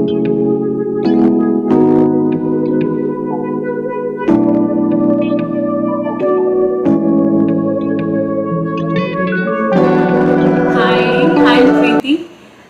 Hi Preeti.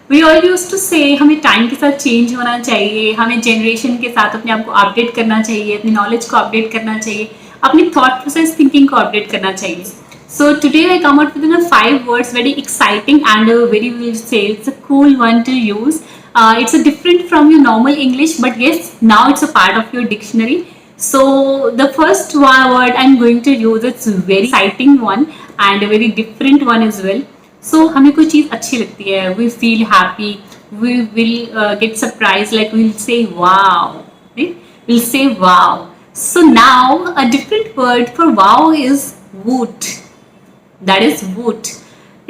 We all use to say हमें time के साथ चेंज होना चाहिए, हमें जनरेशन के साथ अपने आप को अपडेट करना चाहिए, अपनी नॉलेज को अपडेट करना चाहिए, अपनी थॉट प्रोसेस थिंकिंग को अपडेट करना चाहिए. So today I come out with 5 words, very exciting and very, we'll say it's a cool one to use. It's a different from your normal English, but yes, now it's a part of your dictionary. So the first word I'm going to use, it's a very exciting one and a very different one as well. So हमें कोई चीज़ अच्छी लगती है, we feel happy, we will get surprised, like we'll say wow, right? We'll say wow. So now a different word for wow is woot. That is woot.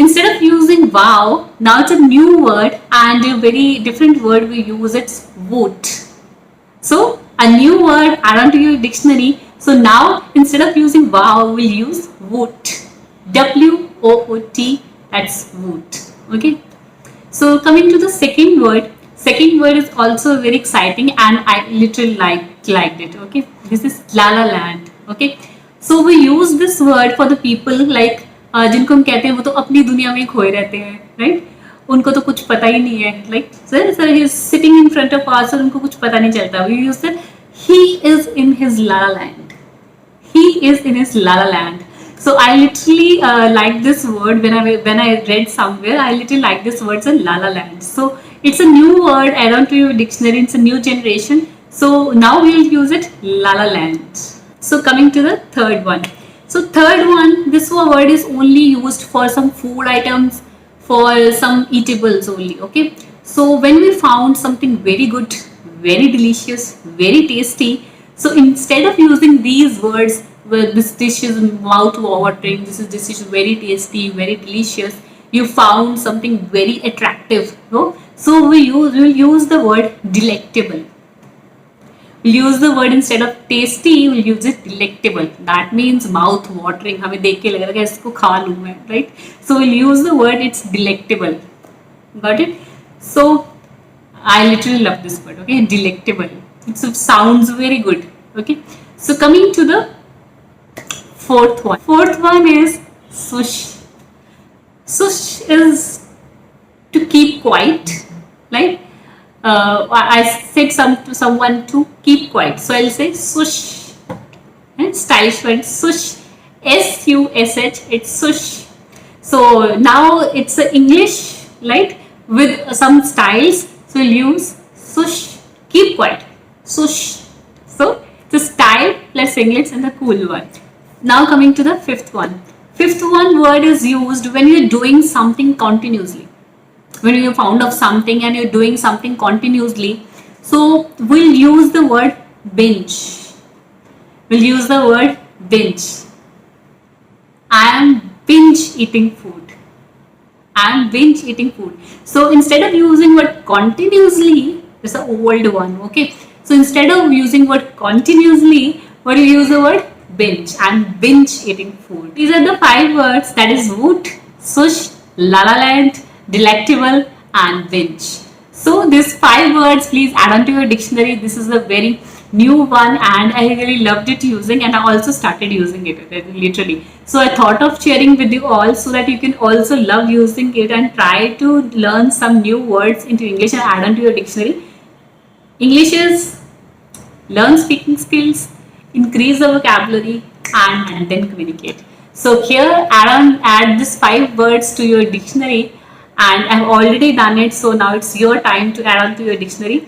Instead of using wow, now it's a new word and a very different word we use, it's woot. So a new word add on to your dictionary. So now instead of using wow, we'll use woot. WOOT, that's woot. Okay. So coming to the second word. Second word is also very exciting and I literally liked it. Okay. This is La La Land. Okay. So we use this word for the people like जिनको हम कहते हैं वो तो अपनी दुनिया में खोए रहते हैं, राइट? उनको तो कुछ पता ही नहीं है, like sir he is sitting in front of us और उनको कुछ पता नहीं चलता. We use that he is in his la la land. He is in his la la land. So I literally like this word when I read somewhere. I literally like this word, so La La Land. So it's a new word add on to your dictionary. It's a new generation. So now we'll use it, La La Land. So coming to the third one. So third one, this word is only used for some food items, for some eatables only. Okay. So when we found something very good, very delicious, very tasty. So instead of using these words, well, this dish is mouth watering, this dish is very tasty, very delicious, you found something very attractive, no? So we'll use the word delectable. We'll use the word instead of tasty, we'll use it delectable. That means mouth watering. हमें देख के लग रहा है इसको खा लूँ मैं, right? So we'll use the word, it's delectable. Got it? So I literally love this word. Okay, delectable. It sounds very good. Okay. So coming to the fourth one. Fourth one is sush. Sush is to keep quiet. Like I said to someone to keep quiet. So I'll say sush. And stylish word sush. SUSH. It's sush. So now it's English, right? With some styles. So we'll use sush. Keep quiet. Sush. So it's a style plus English and the cool one. Now coming to the fifth one. Fifth one word is used when you're doing something continuously. When you're fond of something and you're doing something continuously. So we'll use the word binge. We'll use the word binge. I am binge eating food. I am binge eating food. So instead of using word continuously, it's an old one. Okay. So instead of using word continuously, what do you use the word binge? I'm binge eating food. These are the 5 words, that is woot, sush, La La Land, delectable and binge. So these 5 words please add on to your dictionary. This is a very new one and I really loved it using, and I also started using it literally. So I thought of sharing with you all so that you can also love using it and try to learn some new words into English and add on to your dictionary. English is learn speaking skills, increase the vocabulary and then communicate. So here add this 5 words to your dictionary, and I've already done it. So now it's your time to add on to your dictionary.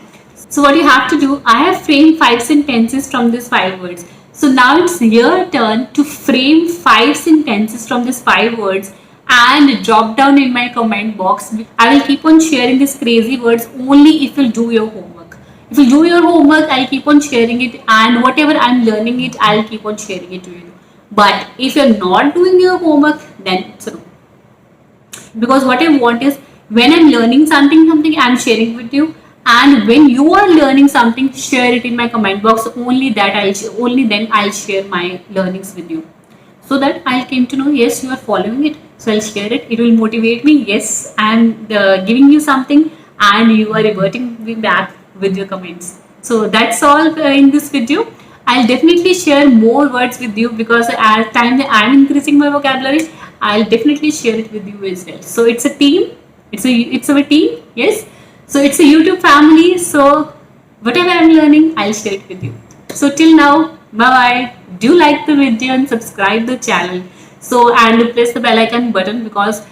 So what you have to do, I have framed 5 sentences from these 5 words. So now it's your turn to frame 5 sentences from these 5 words and drop down in my comment box. I will keep on sharing these crazy words only if you'll do your homework. If you do your homework, I'll keep on sharing it, and whatever I'm learning it, I'll keep on sharing it to you. But if you're not doing your homework, then it's no. Because what I want is when I'm learning something, I'm sharing with you, and when you are learning something, share it in my comment box. Only then I'll share my learnings with you, so that I'll came to know, yes, you are following it. So I'll share it. It will motivate me. Yes, I'm giving you something, and you are reverting me back with your comments. So that's all in this video. I'll definitely share more words with you, because as time that I'm increasing my vocabulary, I'll definitely share it with you as well. So it's a team. It's our team. Yes. So it's a YouTube family. So whatever I'm learning, I'll share it with you. So till now, bye bye. Do like the video and subscribe the channel. So and press the bell icon button, because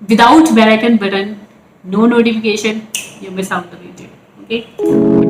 without bell icon button, no notification, you miss out the video. Okay.